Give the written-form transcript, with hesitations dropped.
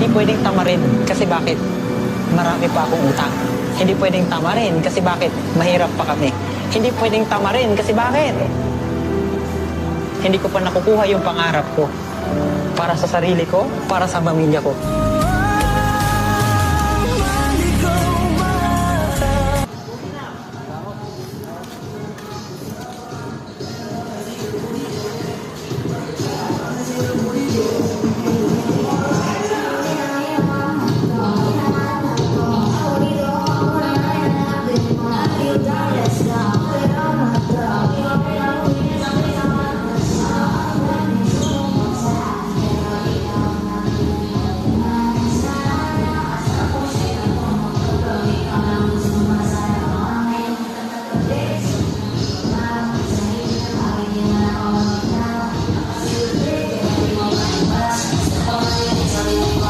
Hindi pwedeng tamarin kasi bakit? Marami pa akong utang. Hindi pwedeng tamarin kasi bakit? Mahirap pa kami. Hindi pwedeng tamarin kasi bakit? Hindi ko pa nakukuha yung pangarap ko. Para sa sarili ko, para sa pamilya ko.